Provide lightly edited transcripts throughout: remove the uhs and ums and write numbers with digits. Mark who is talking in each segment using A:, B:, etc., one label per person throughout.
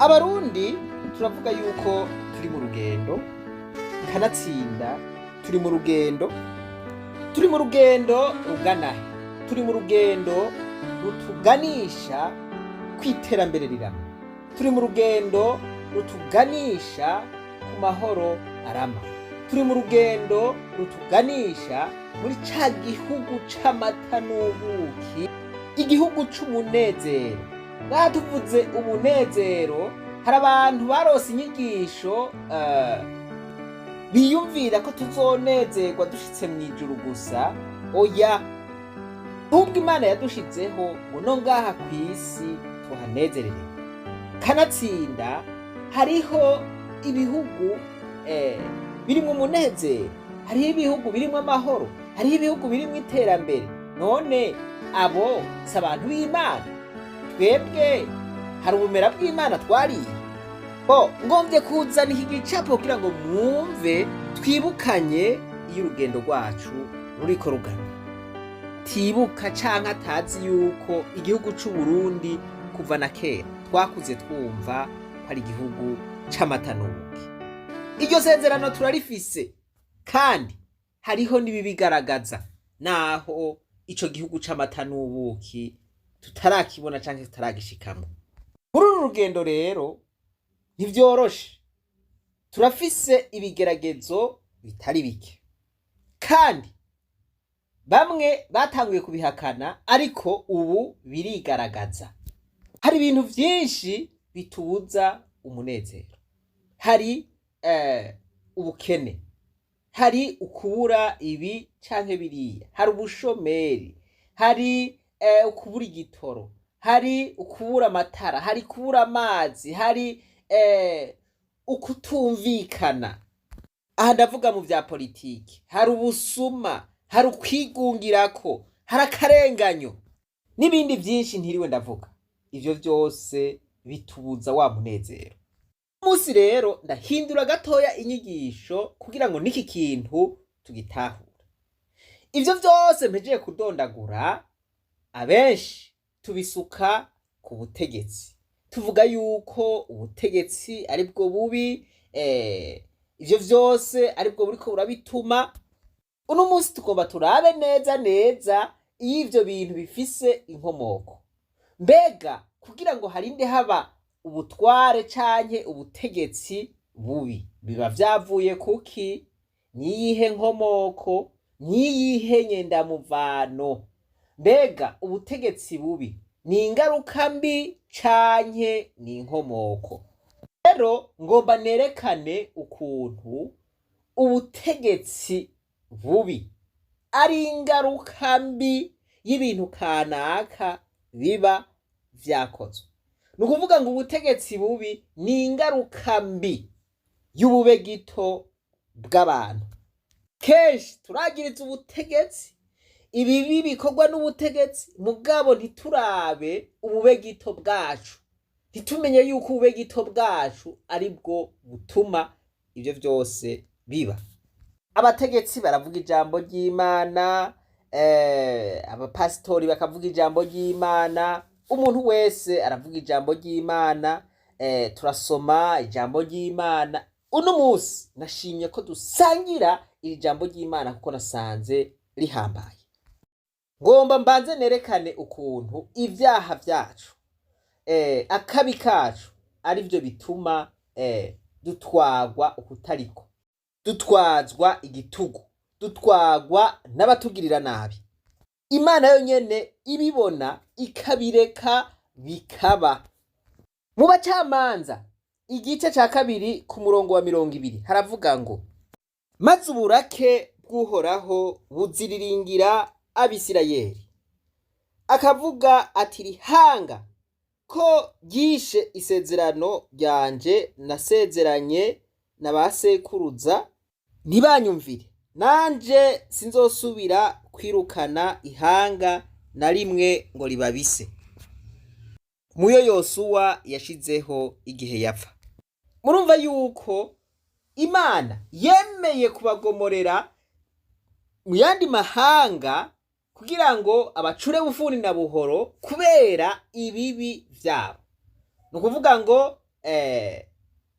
A: Abarundi turavuga yuko turi mu rugendo, kanatsinda turi mu rugendo rugana he? Turi mu rugendo rutuganisha kw'iterambere rirama, turi mu rugendo rutuganisha ku mahoro arama, turi mu rugendo rutuganisha muri ca gihugu c'amata n'ubuki, igihugu c'umunezero. Ngaha tuvuze umunezero, hari abantu barose inyigisho biyumvira ko tuzonezerwa dushitse mw'ijuru gusa. Oya, ahubwo Imana yadushizeho ngo no ngaha kw'isi tuhanezererewe. Kanatsinda hariho ibihugu birimwo umunezero, hariho ibihugu birimwo amahoro, hariho ibihugu birimwo iterambere. None abo si abantu b'Imana? Twebwe hari ubumera bw'Imana twariye? Ngomvye kuzana iki gicapo kugira ngo mwumve, twibukanye iyo urugendo rwacu ruriko rugana. Tibuka canke atazi yuko igihugu c'Uburundi kuva na kera twakuze twumva ko ari igihugu c'amata n'ubuki. Iryo sezerano turarifise, kandi hariho n'ibibigaragaza, naho ico gihugu c'amata n'ubuki tutarakibona canke tutaragishikamwo. Muri uru rugendo rero ntivyoroshe, turafise ibigeragezo bitari bike, kandi bamwe batanguye kubihakana, ariko ubu birigaragaza. Hari ibintu vyinshi bitubuza umunezero. Hari ubukene, hari ukubura ibi canke biriya, hari ubushomeri, hari ukubura igitoro, hari ukubura amatara, hari kubura amazi, hari ukutumvikana. Aha ndavuga mu vya politiki, hari ubusuma, hari ukwigungirako, hari akarenganyo n'ibindi vyinshi ntiriwe ndavuga. Ivyo vyose bitubuza wa munezero. Umunsi rero ndahindura gatoya inyigisho kugira ngo niki kintu tugitahure. Ivyo vyose mpejeje kudondagura, abenshi tubisuka ku butegetsi, tuvuga yuko ubutegetsi ari bwo bubi, ivyo vyose ari bwo buriko burabituma. Uno munsi tugomba turabe neza neza iyo ivyo bintu bifise inkomoko. Mbega kugira ngo harinde haba ubutware canke ubutegetsi bubi, biba vyavuye kuki? Niyihe nkomoko? Niyihe nyendamuvano? Mbega ubutegetsi bubi ni ingaruka mbi canke ni inkomoko? Rero ngomba nerekane ukuntu ubutegetsi bubi ari ingaruka mbi y'ibintu kanaka biba vyakozwe. Ni ukuvuga ngo ubutegetsi bubi ni ingaruka mbi y'ubube gito bw'abantu. Kenshi turagiriza ubutegetsi, ibibi bikorwa n'ubutegetsi, mugabo ntiturabe ubube gito bwacu, ntitumenye yuko ubube gito bwacu ari bwo butuma ivyo vyose biba. Abategetsi baravuga ijambo ry'Imana, abapasitori bakavuga ijambo ry'Imana, umuntu wese aravuga ijambo ry'Imana, turasoma ijambo ry'Imana. Uno munsi nashimye ko dusangira iri jambo ry'Imana kuko nasanze rihambaye. Ngomba mbanze nerekane ukuntu ivyaha vyacu, akabi kacu ari vyo bituma dutwagwa ukutariko, dutwazwa igitugu, dutwagwa n'abatugirira nabi. Imana yonyene ibibona ikabireka bikaba. Mu Bacamanza igice ca 2 ku murongo wa 20 haravuga ngo, maze uburake bw'Uhoraho buziriringira Abisirayeli, akavuga ati rihanga ko ryishe isezerano ryanje nasezeranye na basekuruza, ntibanyumvire, nanje sinzosubira kwirukana ihanga na rimwe ngo ribabise. Muyo Yosuwa yashizeho igihe yapfa. Murumva yuko Imana yemeye kubagomorera mu yandi mahanga kugira ngo abacure bufuni na buhoro kubera ibibi vyabo. Nukuvuga ngo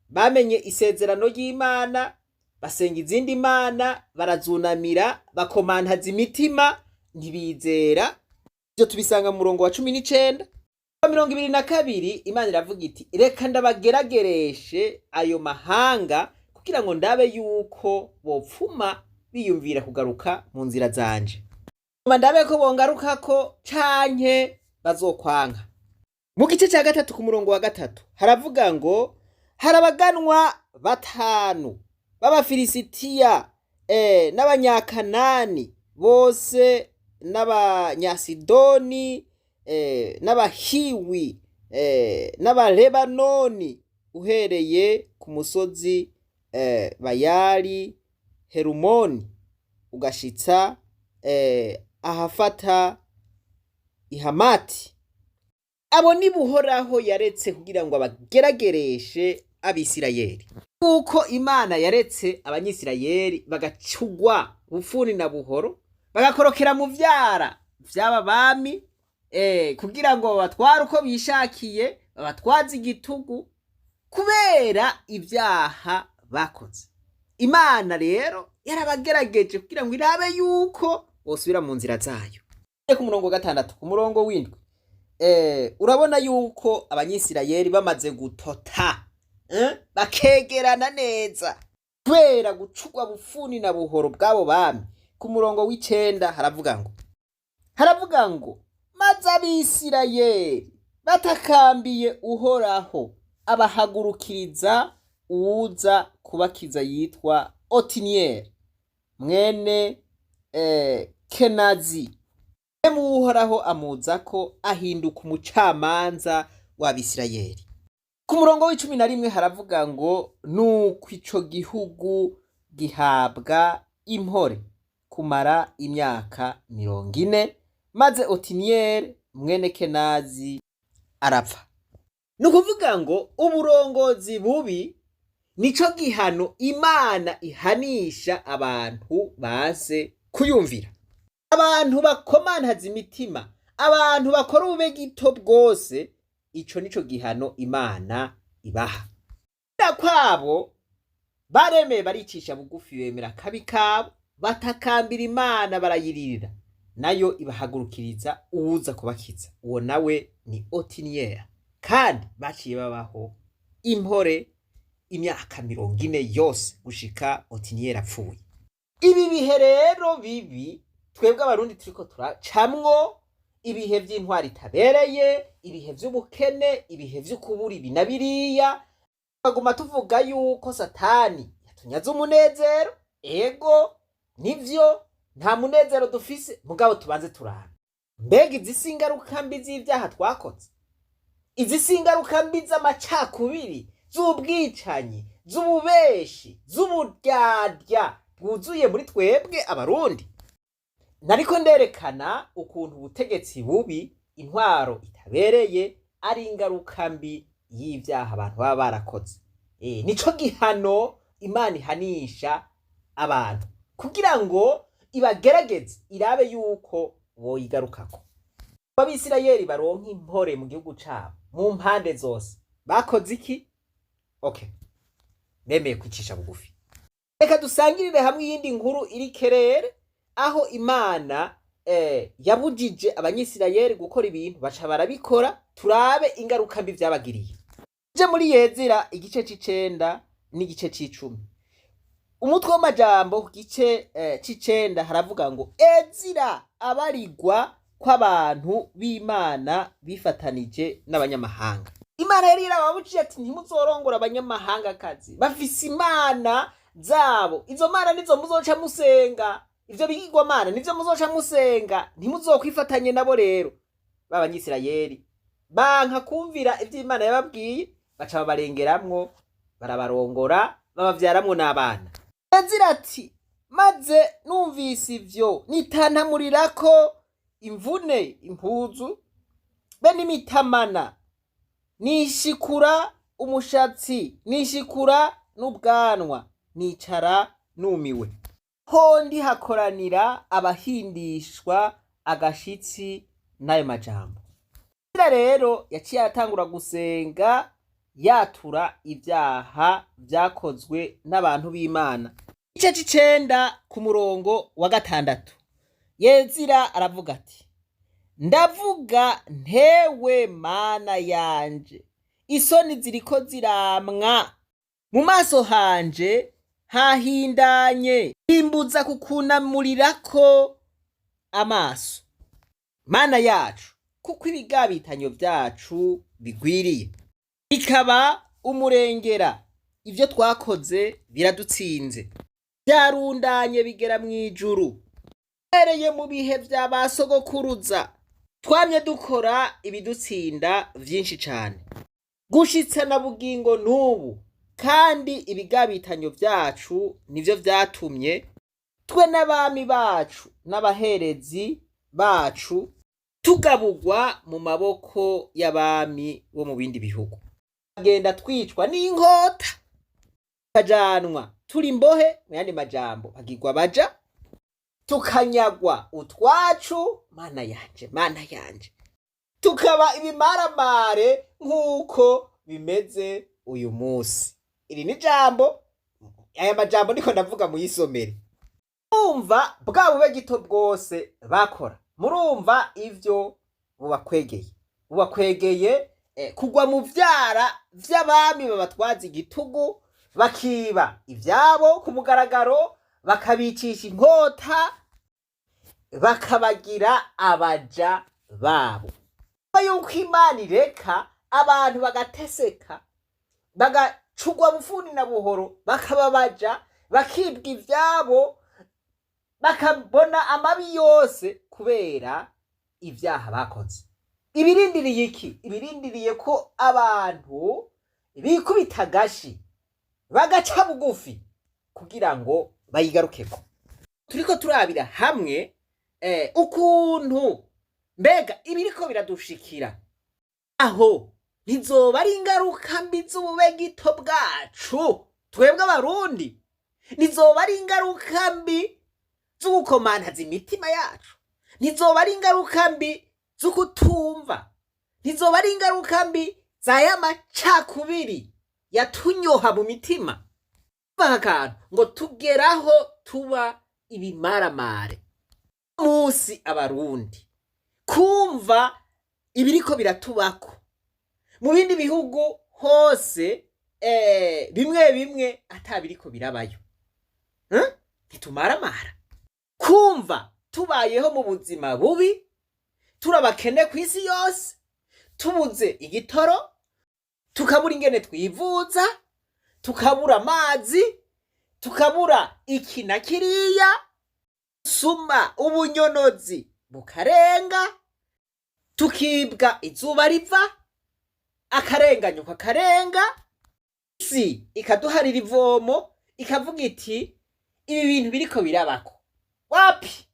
A: bamenye isezerano ry'Imana, basenga izindi mana, barazunamira, bakomantaza imitima, ntibizera. Ivyo tubisanga mu murongo wa 19. Wa 22 Imana iravuga iti reka ndabageragereshe ayo mahanga kugira ngo ndabe yuko bopfuma biyumvira kugaruka mu nzira zanje, ndabe ko bongarukako canke bazokwanka. Mu gice cya 3 ku murongo wa 3 haravuga ngo harabaganwa 5 b'Abafilisitiya n'Abanyakanani bose n'Abanyasidoni n'Abahiwi n'Abalebanoni uhereye ku musozi Bayali Herumoni ugashitsa ahafata Ihamati. Abo ni Buhoraho yaretse kugira ngo abageragereshe Abisirayeli. Kuko Imana yaretse Abanyisirayeli bagacugwa bufuni na buhoro, bagakorokera mu vyara vy'aba bami kugira ngo babatware uko bishakiye, babatwaze igitugu kubera ibyaha bakoze. Imana rero yarabagerageje kugira ngo irabe yuko bosubira mu nzira zayo. Ku murongo wa 6 ku murongo w'indwi urabona yuko Abanyisirayeli bamaze gutota bakegerana neza kubera gucugwa bufuni na buhoro bw'abo bami. Ku murongo w'9 haravuga ngo maze Abisirayeli batakambiye Uhoraho abahagurukiriza uwuza kubakiza yitwa Otinieli mwene Kenazi. Uhoraho amuza ko ahinduka umucamanza w'Abisirayeli. Ku murongo w'11 haravuga ngo nuko ico gihugu gihabwa impore kumara imyaka 40, maze Otinieli mwene Kenazi arapfa. Nukuvuga ngo uburongozi bubi nico gihano Imana ihanisha abantu base kuyumvira, abantu bakomantaza imitima, abantu bakora ubegito bwose. Ico nico gihano Imana ibaha. Kwabo baremeye baricisha bugufi, bemera kabi kabo, batakambira Imana barayiririra, nayo ibahagurukiriza uwuza kubakiza. Uwo nawe ni Otinieli, kandi baciye babaho impore imyaka 40 yose gushika Otinieli apfuye. Ibi bihe rero bibi twebwe abarundi turiko turacamwo, ibihe vy'intwari itabereye, ibihe vy'ubukene, ibihe vy'ukubura ibi na biriya. Baguma tuvuga yuko Satani yatunyaze umunezero. Ego nivyo, nta munezero dufise, mugabo tubanze turana mbega izi singaruka mbi z'ivyaha twakoze, izi singaruka mbi z'amacakubiri, z'ubwicanyi, z'ububeshi, z'uburyarya bwuzuye muri twebwe abarundi. Nariko nderekana ukuntu ubutegetsi bubi, intwaro itabereye ari ingaruka mbi y'ivyaha abantu baba barakoze. Nico gihano Imana ihanisha abantu kugira ngo ibagerageze irabe yuko boyigarukako. Abisirayeli baronka impore mu gihugu cabo mu mpande zose. Bakoze iki? Nemeye kwicisha bugufi. Reka dusangirire hamwe iyindi nkuru iri kerere, aho Imana yabujije Abanyisirayeli gukora ibintu baca barabikora. Turabe ingaruka mbi vyabagiriye. Je muri Yezira igice c'9 n'igice c'10. Umutwe w'amajambo ku gice c'9 haravuga ngo Ezira abarigwa kw'abantu b'Imana bifatanije n'abanyamahanga. Imana yari irababujije ati ntimuzorongora abanyamahanga kazi, bafise imana zabo, izo mana nizo muzoca musenga, ivyo bigirwa mana nivyo muzoca musenga, ntimuzokwifatanye nabo. Rero b'Abanyisirayeli banka kumvira ivyo Imana yababwiye, baca babarengeramwo, barabarongora, babavyaramwo n'abana. Ezira ati maze numvise ivyo nitantamurirako imvune, impuzu be n'imitamana, nishikura umushatsi, nishikura n'ubwanwa, nicara numiwe. Hondi hakoranira abahindishwa agashitsi n'ayo majambo. Rero yaciye atangura gusenga yatura ibyaha byakozwe n'abantu b'Imana. Igice c'icenda ku murongo wa 6 Ezira aravuga ati, ndavuga ntewe Mana yanje, isoni ziriko ziramwa mu maso hanje hahindanye, imbuza kukunamurirako amaso. Mana yacu, kuko ibigabitanyo vyacu bigwiriye, bikaba umurengera, ivyo twakoze biradutsinze, vyarundanye bigera mw'ijuru. Hereye mu bihe vya basogokuruza twamye dukora ibidutsinda vyinshi cane, gushitsa na bugingo n'ubu, kandi ibigabitanyo vyacu nivyo vyatumye twe n'abami bacu n'abaherezi bacu tugabugwa mu maboko y'abami bo mu bindi bihugu, agenda twicwa n'inkota, tukajanwa turi imbohe, mu yandi majambo bagirwa baja, tukanyagwa utwacu. Mana yanje, Mana yanje, tukaba ibimaramare nk'uko bimeze uyu munsi. Iri ni jambo, aya majambo ndiko ndavuga muyisomere. Murumva bwa bube gito bwose bakora, murumva ivyo bubakwegeye kugwa mu vyara vy'abami babatwaza igitugu, bakiba ivyabo ku mugaragaro, bakabicisha inkota, bakabagira abaja babo. Yuko Imana ireka abantu bagateseka, bagacugwa bufuni na buhoro, bakababaja, bakibwa ivyabo, bakabona amabi yose kubera ivyaha bakoze. Ibirindiriye iki? Ibirindiriye ko abantu bikubita agashi, bagaca bugufi kugira ngo bayigarukeko. Turiko turabira hamwe ukuntu mbega ibiriko biradushikira, aho ntizoba ari ingaruka mbi z'ubube gito bwacu twebwe abarundi, ntizoba ari ingaruka mbi z'ugukomantaza imitima yacu, ntizoba ari ingaruka mbi z'ukutumva, ntizoba ari ingaruka mbi za ya macakubiri yatunyoha mu mitima, akantu ngo tugeraho tuba ibimaramare. Musi abarundi kumva ibiriko biratubako mu bindi bihugu hose, bimwe bimwe atabiriko birabayo, ntitumaramara. Kumva tubayeho mu buzima bubi, turabakene kw'isi yose, tubuze igitoro, tukabura ingene twivuza, tukabura amazi, tukabura iki na kiriya, suma ubunyonozi bukarenga, tukibwa izuba riva, akarenganyo kakarenga, isi ikaduharira ivomo, ikavuga iti ibi bintu biriko birabako wapi,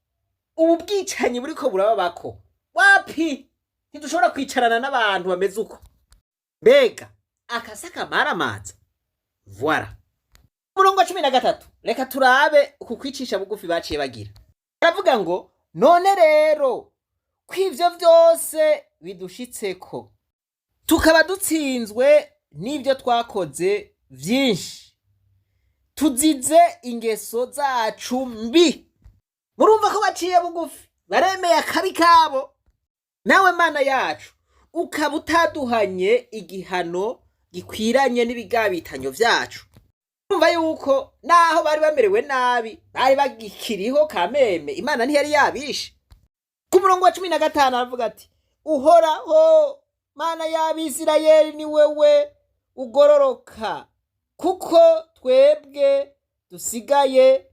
A: ubu bwicanyi buriko burababako wapi, ntidushobora kwicarana n'abantu bameze uko. Mbega akasa kamaramaza. Voilà. Murongo 13 reka turabe uku kwicisha bugufi baciye bagira. Aravuga ngo none rero kw'ivyo vyose bidushitseko, tukaba dutsinzwe n'ivyo twakoze vyinshi, tuzize ingeso zacu mbi. Murumva ko baciye bugufi, baremeye akabi kabo. Nawe Mana yacu, ukaba utaduhanye igihano gikwiranye n'ibigabitanyo vyacu. Murumva yuko naho bari bamerewe nabi, bari bagikiriho kameme, Imana ntiyari yabishe. Ku murongo wa 15 aravuga ati, uhoraho Mana y'Abisirayeli, ni wewe ugororoka, kuko twebwe dusigaye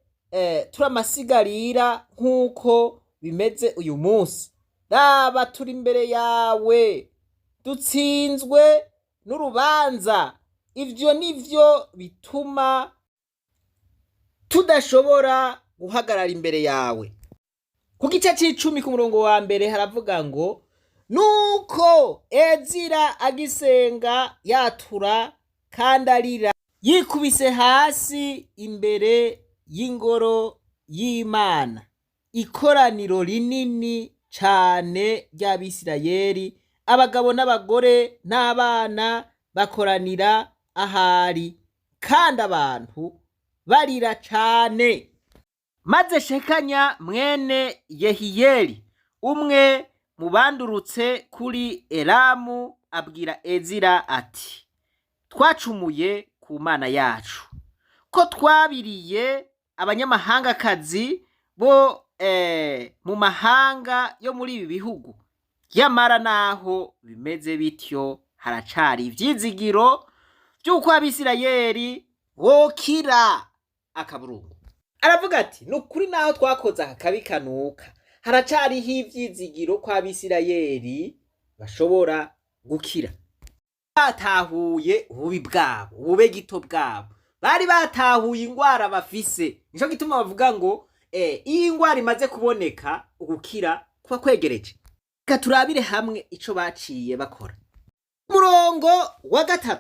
A: turamasigarira nk'uko bimeze uyu munsi. Raba turi imbere yawe, dutsinzwe n'urubanza. Ivyo nivyo bituma tudashobora guhagarara imbere yawe. Ku gice c'10 ku murongo wa mbere haravuga ngo, nuko Ezira agisenga yatura kandi arira, yikubise hasi imbere y'ingoro y'Imana, ikoraniro rinini cane ry'Abisirayeli, abagabo n'abagore n'abana bakoranira ahari, kandi abantu barira cane. Maze Shekanya mwene Yehiyeli, umwe mu bandurutse kuri Elamu, abwira Ezira ati, twacumuye ku Mana yacu, ko twabiriye abanyamahangakazi bo mu mahanga yo muri ibi bihugu. Yamara naho bimeze bityo, haracari ivyizigiro vy'uko Abisirayeli bokira akaburungu. Aravuga ati, nukuri naho twakoze aka kabi kanuka, haracariho ivyizigiro ko Abisirayeli bashobora gukira. Batahuye ububi bwabo, ubube gito bwabo, bari batahuye ingwara bafise. Nico gituma bavuga ngo iyo ingwara imaze kuboneka, ugukira kuba kwegereje. Reka turabire hamwe ico baciye bakora. Umurongo wa 3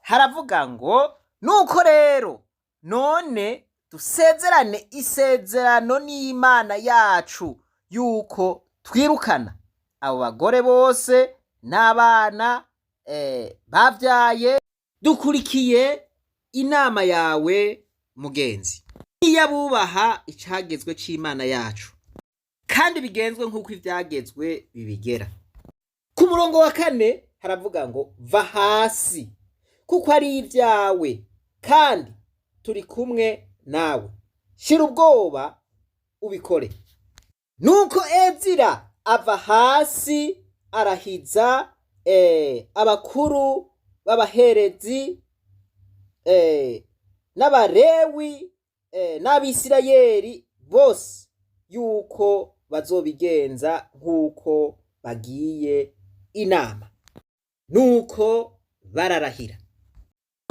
A: haravuga ngo, nuko rero none dusezerane isezerano n'Imana yacu yuko twirukana abo bagore bose n'abana bavyaye, dukurikiye inama yawe mugenzi, iyo bubaha icagezwe c'Imana yacu, kandi bigenzwe nk'uko ivyagezwe bibigera. Ku murongo wa 4 haravuga ngo, va hasi kuko ari ivyawe, kandi turi kumwe nawe, shira ubwoba ubikore. Nuko Ezira ava hasi, arahiza abakuru b'abaherezi n'abarewi n'Abisirayeli bose yuko bazobigenza nk'uko bagiye inama. Nuko bararahira.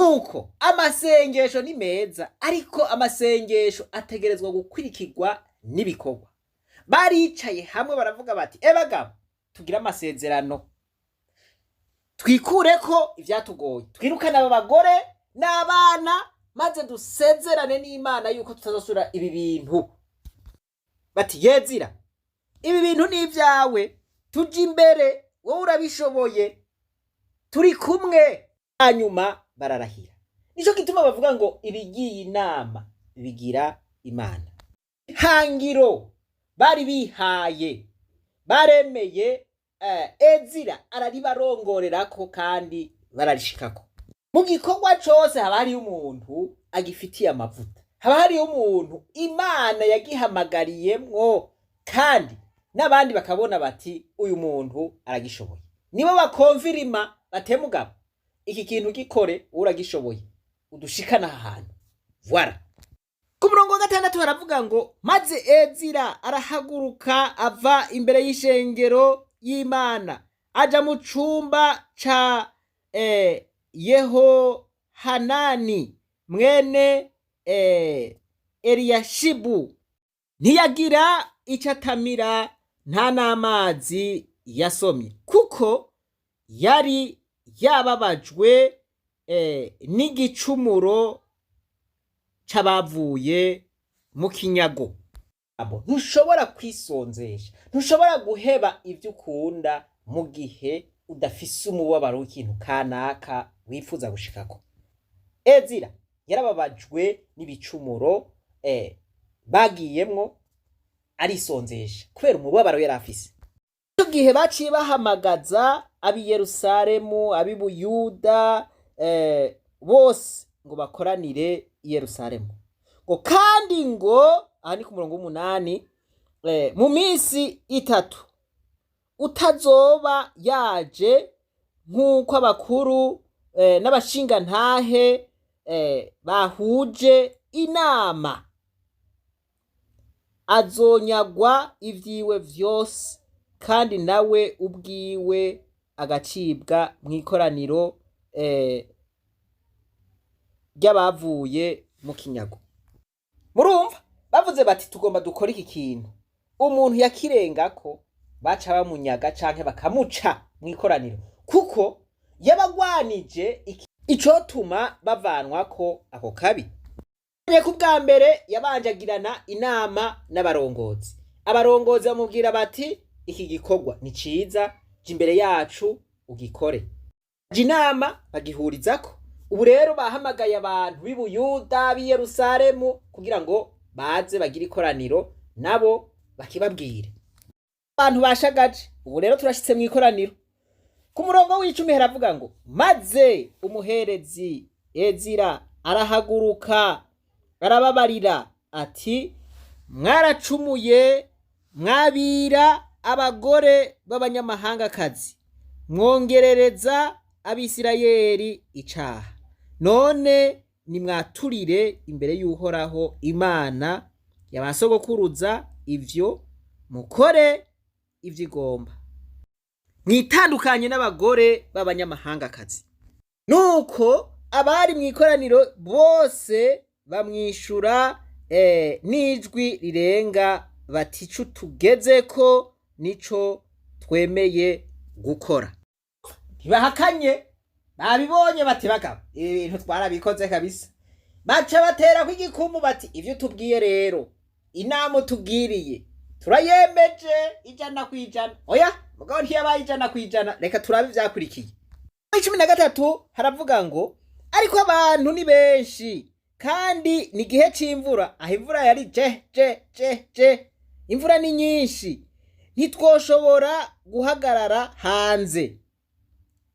A: Nuko amasengesho ni meza, ariko amasengesho ategerezwa gukurikirwa n'ibikorwa. Baricaye hamwe baravuga bati, bagabo, tugira amasezerano, twikureko ivyatugoye, twirukana aba bagore n'abana, maze dusezerane n'Imana yuko tutazosura ibi bintu. Bati, Ezira, ibi bintu ni ivyawe, tuje imbere, wowe urabishoboye, turi kumwe. Hanyuma bararahira. Nico gituma bavuga ngo ibigiye inama bigira Imana. Hangiro bari bihaye, baremeye, Ezira araribarongorerako kandi bararishikako. Mu gikorwa cose haba hariyo umuntu agifitiye amavuta, haba hariyo umuntu Imana yagihamagariyemwo, kandi n'abandi bakabona bati uyu muntu aragishoboye. Nibo bakonfirima bate, mugabo, iki kintu gikore, uragishoboye, udushikana aha hantu. Voilà. Ku murongo wa 6 baravuga ngo, maze Ezira arahaguruka ava imbere y'ishengero y'Imana, aja mu cumba ca Yehohanani mwene Eliyashibu. Ntiyagira ico atamira, nta n'amazi yasomye, kuko yari yababajwe n'igicumuro c'abavuye mu kinyago. Ntushobora kwisonzesha, ntushobora guheba ivyo ukunda mu gihe udafise umubabaro w'ikintu kanaka wifuza gushikako. Ezira yarababajwe n'ibicumuro bagiyemwo, arisonzesha kubera umubabaro yari afise. Ico gihe baciye bahamagaza abi Yerusalemu, abi Buyuda, bose ngo bakoranire i Yerusalemu. Ngo kandi ngo, aha ni ku murongo w'8, mu minsi 3 utazoba yaje nk'uko abakuru n'abashingantahe bahuje inama, azonyagwa ivyiwe vyose, kandi nawe ubwiwe agacibwa mw'ikoraniro ry'abavuye mu kinyago. Murumva bavuze bati, tugomba dukora iki kintu, umuntu yakirengako baca bamunyaga canke bakamuca mw'ikoraniro, kuko yabagwanije icotuma bavanwako ako kabi. Ku bwa mbere yabanjagirana inama n'abarongozi. Abarongozi bamubwira bati, iki gikorwa ni ciza, je imbere yacu ugikore. inama bagihurizako. Ubu rero bahamagaye abantu b'i Buyuda b'i Yerusalemu kugira ngo baze bagire ikoraniro nabo bakibabwire. Abantu bashagaje. Ubu rero turashitse mu ikoraniro. Ku murongo w'icumi haravuga ngo maze umuherezi Ezira arahaguruka arababarira ati mwaracumuye mwabira abagore b'abanyamahangakazi mwongerereza Abisirayeli icaha, none nimwaturire imbere y'Uhoraho Imana yabasogokuruza ivyo mukore ivyo igomba, mwitandukanye n'abagore b'abanyamahangakazi. Nuko abari mu ikoraniro bose bamwishura n'ijwi rirenga bati ico tugezeko nico twemeye gukora. Ntibahakanye, babibonye bati bagabo ibi bintu twarabikoze kabisa. Baca batera kw'igikumu bati ivyo tubwiye rero inama tubwiriye turayemeje 100%. Oya mugabo ntiyabaye 100%, reka turabe ivyakurikiye. 13 haravuga ngo ariko abantu ni benshi kandi ni gihe c'imvura, aho imvura yari je imvura ni nyinshi ntitwoshobora guhagarara hanze,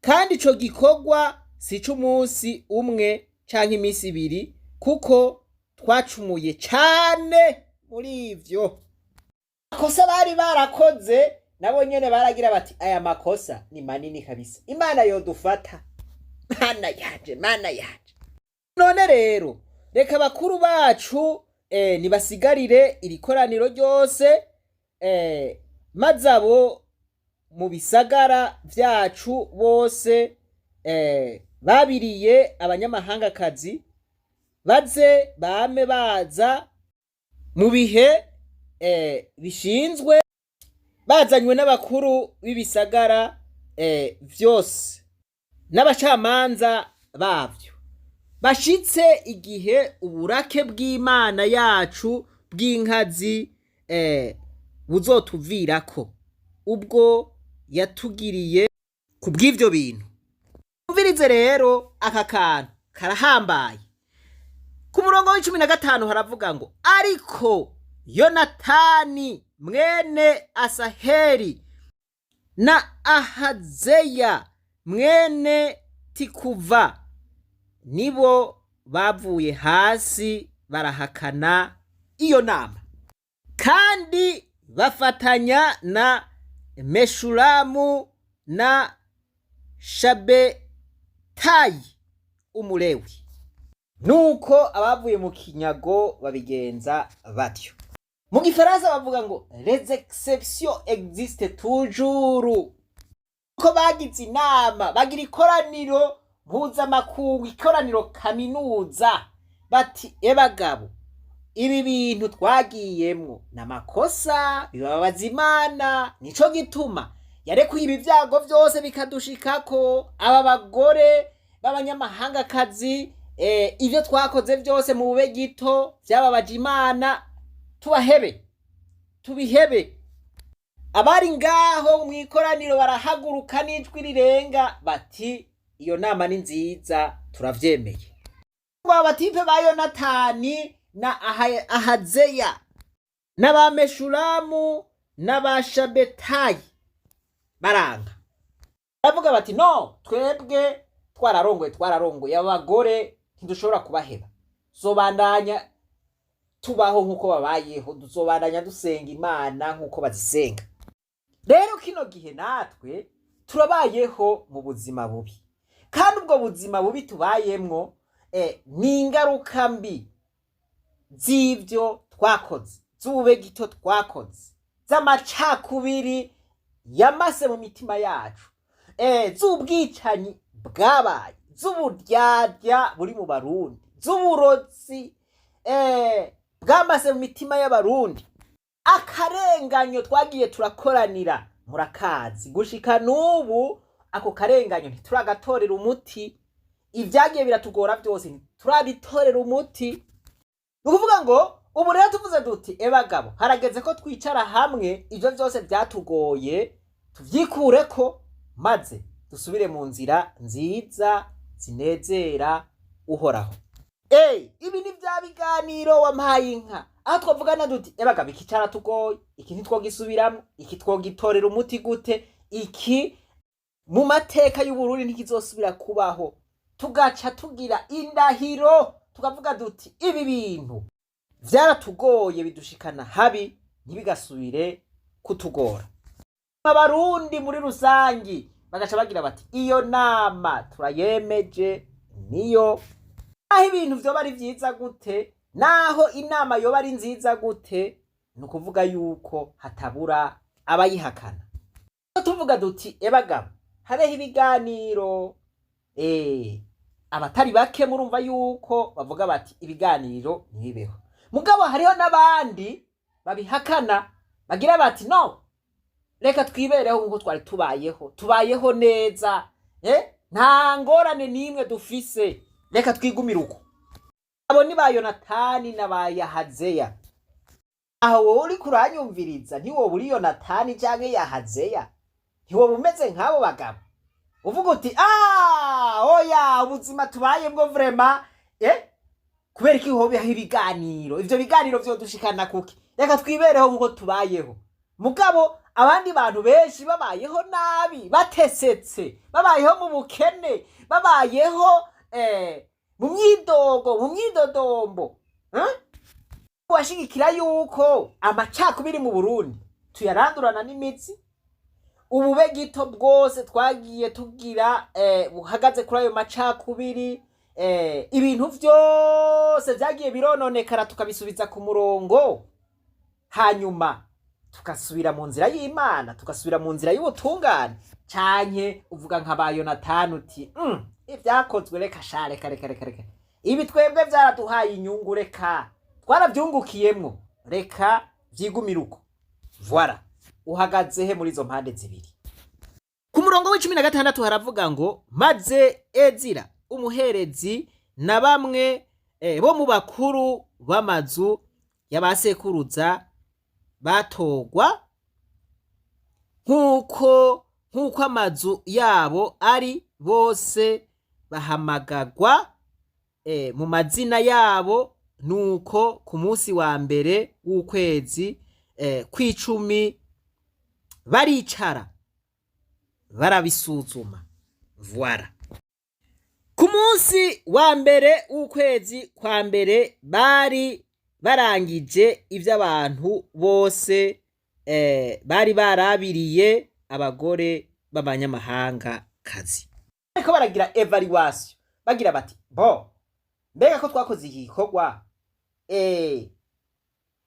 A: kandi ico gikorwa si c'umunsi umwe canke imisi ibiri kuko twacumuye cane muri ivyo. Makosa bari barakoze nabo nyene baragira bati aya makosa ni manini kabisa, Imana yodufata, mana yanje. None rero reka bakuru bacu nibasigarire iri koraniro ryose, maze abo mu bisagara vyacu bose babiriye abanyamahangakazi baze bame baza mu bihe bishinzwe, bazanywe n'abakuru b'ibisagara vyose n'abacamanza bavyo, bashitse igihe uburake bw'Imana yacu bw'inkazi buzotuvirako ubwo yatugiriye ku bw'ivyo bintu. Umvirize rero aka kantu karahambaye. Ku murongo w'15 haravuga ngo ariko Yonatani mwene Asaheli na Ahazeya mwene Tikuva nibo bavuye hasi barahakana iyo nama, kandi bafatanya na Meshulamu na Shabetayi umulewi. Nuko abavuye mu kinyago babigenza batyo. Mu gifaransa bavuga ngo les exceptions existent toujours. Ko bagize inama bagira ikoraniro mpuzamakungu, ikoraniro kaminuza, bati ebagabo ibi bintu twagiyemwo n'amakosa bibabaza Imana, nico gituma yarekuye ibi vyago vyose bikadushikako. Aba bagore b'abanyamahangakazi ivyo twakoze vyose mu bube gito vyababaje Imana, tubihebe. Abari ngaho mu ikoraniro barahaguruka n'ijwi rirenga bati iyo nama ni nziza turavyemeye. Abatipe ba Yonatani na Ahazeya n'aba Meshulamu n'aba Shabetayi baranga, baravuga bati no, twebwe twararongoye abagore ntidushobora kubaheba, zobandanya tubaho nkuko babayeho, tuzobandanya dusenga Imana nkuko bazisenga. Rero kino gihe natwe turabayeho mu buzima bubi, kandi ubwo buzima bubi tubayemwo ni ingaruka mbi z'ivyo twakoze, z'ubube gito twakoze, z'amacakubiri yamase mu mitima yacu, z'ubwicanyi bwabaye, z'uburyarya buri mu Barundi, z'uburozi bwamase mu mitima y'Abarundi, akarenganyo twagiye turakoranira murakazi gushika n'ubu. Ako karenganyo ntituragatorera umuti, ivyagiye biratugora byose ntiturabitorera umuti. Nukuvuga ngo ubu rero tuvuze duti ebagabo harageze ko twicara hamwe ivyo vyose byatugoye tuvyikureko, maze dusubire mu nzira nziza zinezera uhoraho. Ibi ni bya biganiro wampaye inka, aho twavugana duti bagabo iki caratugoye, iki ntitwogisubiramo, iki twogitorera umuti gute, iki mu mateka y'Uburundi ntikizosubira kubaho. Tugaca tugira indahiro tukavuga duti ibi bintu vyaratugoye bidushikana habi, ntibigasubire kutugora. Abarundi muri rusangi bagaca bagira bati iyo nama turayemeje, niyo aho ibintu vyoba ari vyiza gute, naho inama yoba ari nziza gute, nukuvuga yuko hatabura abayihakana. Tuvuga duti bagabo habeho ibiganiro, abatari bake murumva yuko bavuga bati ibiganiro ntibibeho. Mugabo hariho n'abandi babihakana bagira bati no, reka twibereho nkuko twari tubayeho neza, nta ngorane n'imwe dufise, reka twigumire uko. Abo ni ba Yonatani na ba Yahazeya. Aho wowe uri kuranyumviriza ntiwoba uri Yonatani canke Yahazeya, ntiwoba umeze nk'abo bagabo uvuga uti oya ubuzima tubayemwo vrema, kubera iki hobeho ibiganiro, ivyo biganiro vyodushikana kuki, reka twibereho nkuko tubayeho. Mugabo abandi bantu benshi babayeho nabi, batesetse, babayeho mu bukene, babayeho mu myidogo, mu myidodombo, washigikira yuko amacakubiri mu Burundi tuyarandurana n'imitsi. Ubube gito bwose twagiye tugira buhagaze kuri ayo macakubiri, ibintu vyose vyagiye birononekara tukabisubiza ku murongo, hanyuma tugasubira mu nzira y'Imana, tugasubira mu nzira y'ubutungane. Canke uvuga nka ba Yonatani uti ivyakozwe reka reka ibi twebwe vyaraduhaye inyungu, reka twaravyungukiyemwo, reka vyigumire uko. Voilà, uhagaze he muri izo mpande zibiri? Ku murongo w'16 haravuga ngo maze Ezira umuherezi na bamwe bo mu bakuru b'amazu y'abasekuruza batogwa nk'uko amazu yabo ari, bose bahamagagwa mu mazina yabo, nuko ku munsi wa mbere w'ukwezi kw'icumi baricara barabisuzuma. Voilà, ku munsi wa mbere w'ukwezi kwa mbere bari barangije ivy'abantu bose bari barabiriye abagore b'abanyamahanga kazi. Ariko baragira evaluation, bagira bati mbega ko twakoze iki gikorwa,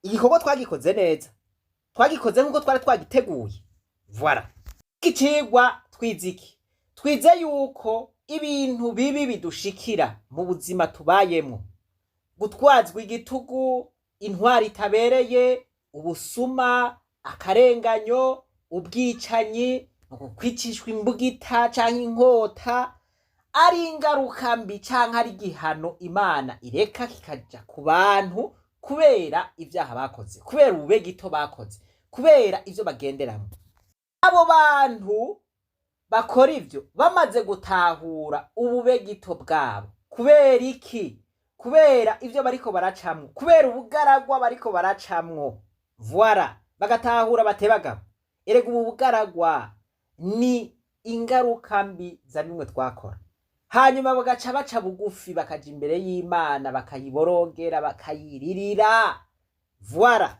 A: igikorwa twagikoze neza, twagikoze nkuko twari twagiteguye. Voilà, ikicigwa twiziki, twize yuko ibintu bibi bidushikira mu buzima tubayemo, gutwazwa igitugu, intwari itabereye, ubusuma, akarenganyo, ubwicanyi, kwicishwa imbugita canke inkota, ari ingaruka mbi canke ari igihano Imana ireka kikaja ku bantu kubera ivyaha bakoze, kubera ubube gito bakoze, kubera ivyo bagenderamo. Abo bantu bakora ivyo bamaze gutahura ubube gito bwabo, kubera iki? Kubera ivyo bariko baracamwo, kubera ubugaragwa bariko baracamwo. Voilà, bagatahura batebagabo, erega ubu bugaragwa ni ingaruka mbi za bimwe twakora. Hanyuma bagaca baca bugufi, bakaja imbere y'Imana, bakayiborogera, bakayiririra. Voilà,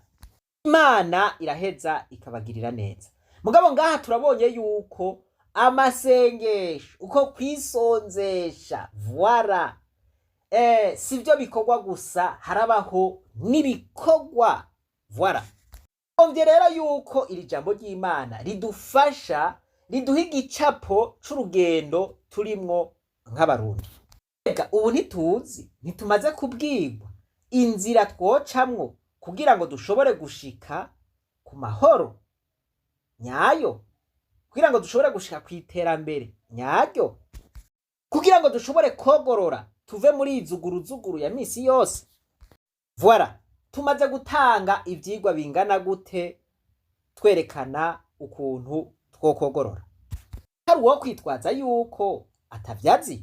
A: Imana iraheza ikabagirira neza. Mugabo ngaha turabonye yuko amasengesho, uko kwisonzesha, voilà, sivyo bikorwa gusa, harabaho n'ibikorwa. Voilà, omvye rero yuko iri jambo ry'Imana ridufasha, riduha igicapo c'urugendo turimwo nk'abarundi. Ega ubu ntitumaze kubwirwa inzira twocamwo kugira ngo dushobore gushika ku mahoro nyayo, kugira ngo dushobore gushika kw'iterambere nyaryo, kugira ngo dushobore kogorora tuve muri izuguruzuguru ya misi yose. Voilà, tumaze gutanga ivyigwa bingana gute twerekana ukuntu twokogorora. hari uwo kwitwaza yuko atavyazi.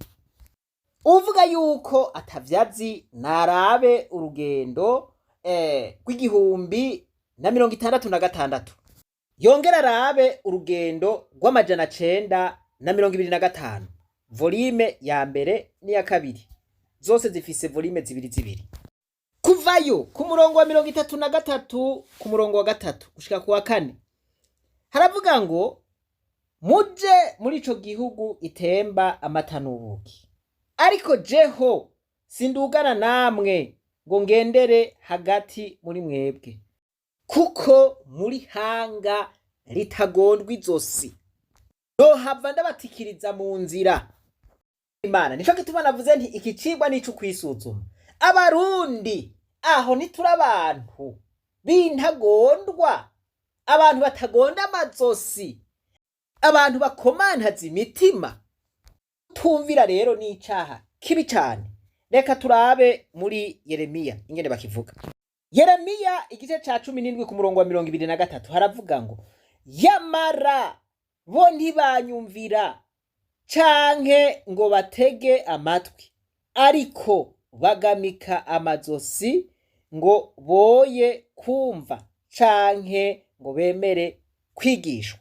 A: Uvuga yuko atavyazi narabe urugendo rw'igihumbi na 66 yongera arabe urugendo rw'amajana 925 volume ya mbere n'iya kabiri zose zifise volume zibiri kuvayo ku murongo wa 33 ku murongo wa 3 gushika ku wa 4 haravuga ngo muje muri ico gihugu itemba amata n'ubuki, ariko jeho sindugana namwe ngo ngendere hagati muri mwebwe, kuko muri hanga ritagondwa izosi, nohava ndabatikiriza mu nzira. Imana nico gituma navuze nti iki cigwa nico kwisuzuma. Abarundi aho nituri abantu b'intagondwa, abantu batagonda amazosi, abantu bakomantaza imitima. Tumvira rero n'icaha kibi cane. Reka turabe muri Yeremiya ingene bakivuga. Yeremiya igice ca 17 ku murongo wa 23 haravuga ngo yamara bo ntibanyumvira canke ngo batege amatwi, ariko bagamika amazosi ngo boye kumva canke ngo bemere kwigishwa.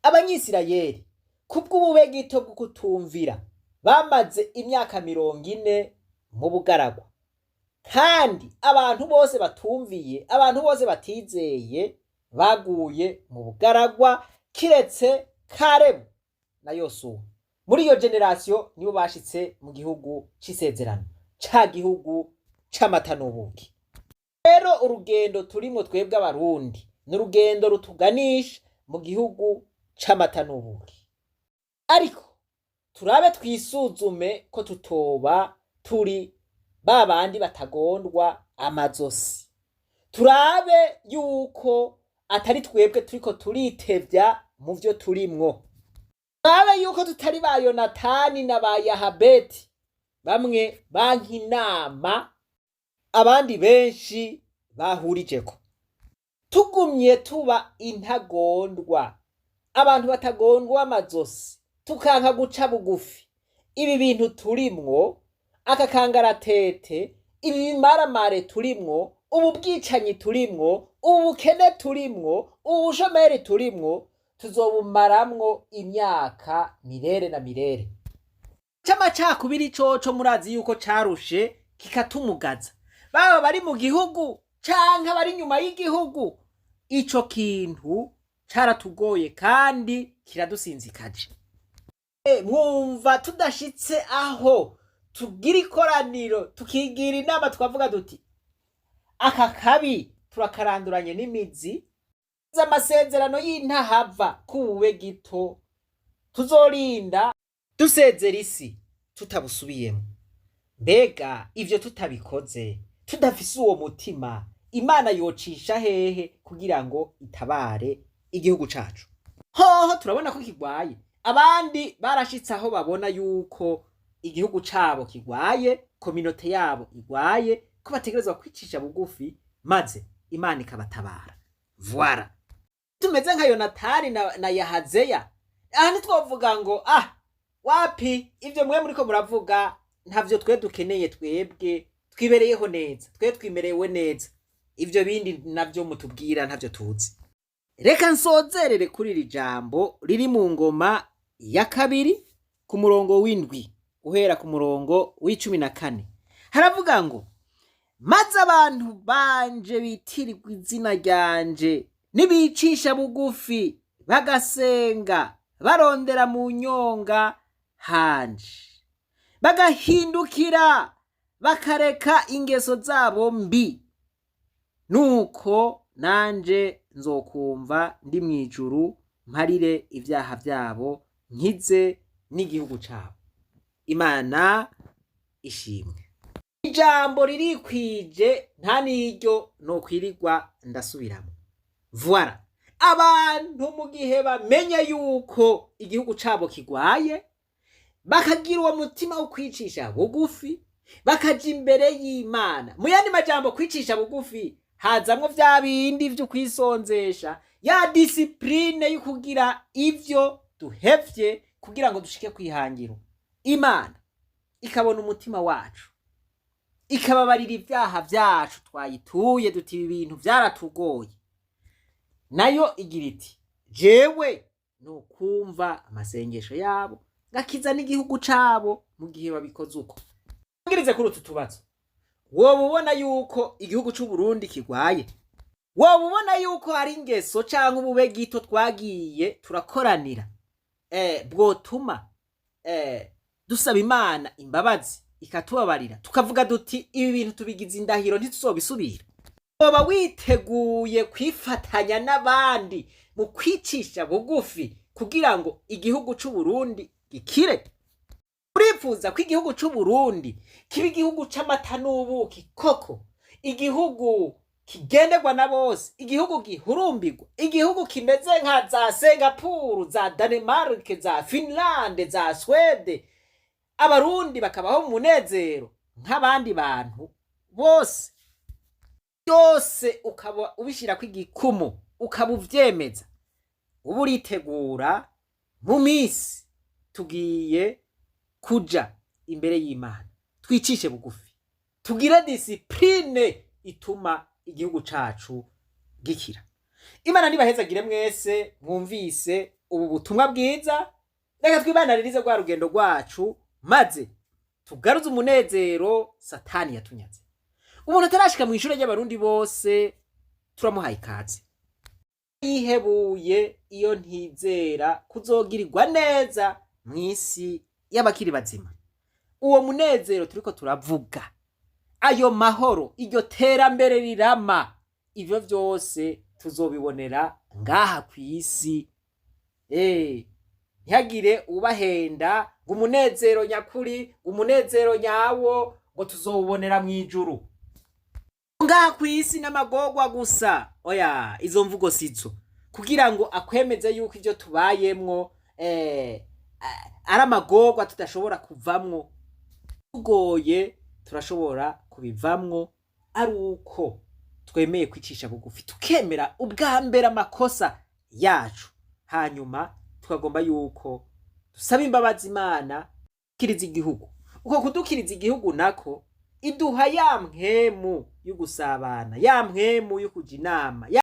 A: Abanyisirayeli kubw'ubube gito bwo kutumvira bamaze imyaka 40 mu bugaragwa, kandi abantu bose batumviye, abantu bose batizeye baguye mu bugaragwa kiretse Karebu na Yosuwa. Muri iyo generation nibo bashitse mu gihugu c'isezerano, ca gihugu c'amata n'ubuki. Rero urugendo turimo twebwe abarundi ni urugendo rutuganisha mu gihugu c'amata n'ubuki, ariko turabe twisuzume ko tutoba turi babandi batagondwa amazosi. Turabe yuko atari twebwe turiko turitevya mu vyo turimwo. Turabe yuko tutari ba Yonatani na ba Yahabeti, bamwe bankinama abandi benshi bahurijeko. Tugumye tuba intagondwa, abantu batagondwa amazosi, tukanka guca bugufi, ibi bintu turimwo, aka kangaratete, ibi bimaramare turimwo, ubu bwicanyi turimwo, ubu bukene turimwo, ubu bushomeri turimwo, tuzobumaramwo imyaka mirere na mirere. C'amacakubiri coco murazi yuko carushe kikatumugaza, baba bari mu gihugu canke bari nyuma y'igihugu. Ico kintu caratugoye kandi kiradusinzikaje. Mwumva tudashitse aho tugira ikoraniro tukigira inama twavuga duti aka kabi turakaranduranye n'imizi, z'amasezerano y'intahava kubube gito tuzorinda dusezera isi tutabusubiyemo. Mbega ivyo tutabikoze, tudafise uwo mutima, Imana yocisha hehe kugira ngo itabare igihugu cacu? Hoho turabona ko kigwaye. Abandi barashitse aho babona yuko igihugu cabo kigwaye, kominote yabo igwaye, ko bategerezwa kwicisha bugufi maze Imana ikabatabara. Voilà. Tumeze nka Yonatani na Yahazeya. Aha ntitwovuga ngo wapi ivyo mwe muriko muravuga ntavyo twe dukeneye, twebwe twibereyeho neza, twe twimerewe neza, ivyo bindi navyo mutubwira ntavyo tuzi. Reka nsozerere kuri iri jambo riri mu ngoma ya kabiri ku murongo w'indwi uhera ku murongo w'14 haravuga ngo maze abantu banje bitirirwa izina ryanje nibicisha bugufi bagasenga barondera mu nyonga hanje, bagahindukira bakareka ingeso zabo mbi, nuko nanje nzokumva ndi mwijuru mparire ivyaha vyabo nkize n'igihugu cabo. Imana ishimwe. Ijambo ririkwije nta niryo no kwirirwa ndasubiramo. Voilà. Abantu mu gihe bamenye yuko igihugu cabo kigwaye, bakagira uwo mutima wo kwicisha bugufi, bakaja imbere y'Imana. Mu yandi majambo kwicisha bugufi hazamwo vya bindi vyo kwisonzesha, ya discipline yo kugira ivyo duhevye kugira ngo dushike kwihangiro. Imana ikabona umutima wacu, ikababarira ivyaha vyacu twayituye duti ibi bintu vyaratugoye, nayo igira iti jewe nukumva amasengesho yabo gakiza n'igihugu cabo mu gihe babikoze uko. Ngirize kuri utu tubazo, woba ubona yuko igihugu c'Uburundi kigwaye? Woba ubona yuko hari ingeso canke ubube gito twagiye turakoranira bwotuma dusaba Imana imbabazi ikatubabarira tukavuga duti ibi bintu tubigize indahiro ntituzobisubira? Woba witeguye kwifatanya n'abandi mu kwicisha bugufi kugira ngo igihugu c'Uburundi gikire? Urifuza ko igihugu c'Uburundi kiba igihugu c'amata n'ubuki koko, igihugu kigenderwa na bose, igihugu gihurumbirwa, igihugu kimeze nka za Singapore, za Denmark, za Finland, za Swede, abarundi bakabaho mu munezero nk'abandi bantu bose, byose ukaba ubishira kw'igikumu ukaba uvyemeza? Ubu uritegura mu misi tugiye kuja imbere y'Imana, twicishe bugufi, tugire discipline ituma igihugu cacu gikira. Imana nibahezagire mwese mwumvise ubu butumwa bwiza. Reka twibanaririze rwa rugendo rwacu maze tugaruze umunezero Satani yatunyaze. Umuntu atarashika mw'ishure ry'abarundi bose turamuhaye ikaze. Yihebuye iyo ntizera kuzogirirwa neza mw'isi y'abakiri bazima. Uwo munezero turiko turavuga, ayo mahoro, iryo terambere rirama, ivyo vyose tuzobibonera ngaha kw'isi. Ntihagire ubahenda ngo umunezero nyakuri, umunezero nyawo ngo tuzobonera mw'ijuru. Ngaha kw'isi n'amagorwa gusa. Oya, izo mvugo sizo. Kugira ngo akwemeze yuko ivyo tubayemwo ari amagorwa tudashobora kuvamwo, tugoye turashobora kubivamwo ari uko twemeye kwicisha bugufi, tukemera ubwa mbere amakosa yacu, hanyuma tukagomba yuko dusaba imbabazi Imana kiriza igihugu. Uko kudukiriza igihugu nako iduha ya mpwemu yo gusabana, ya mpwemu yo kuja inama.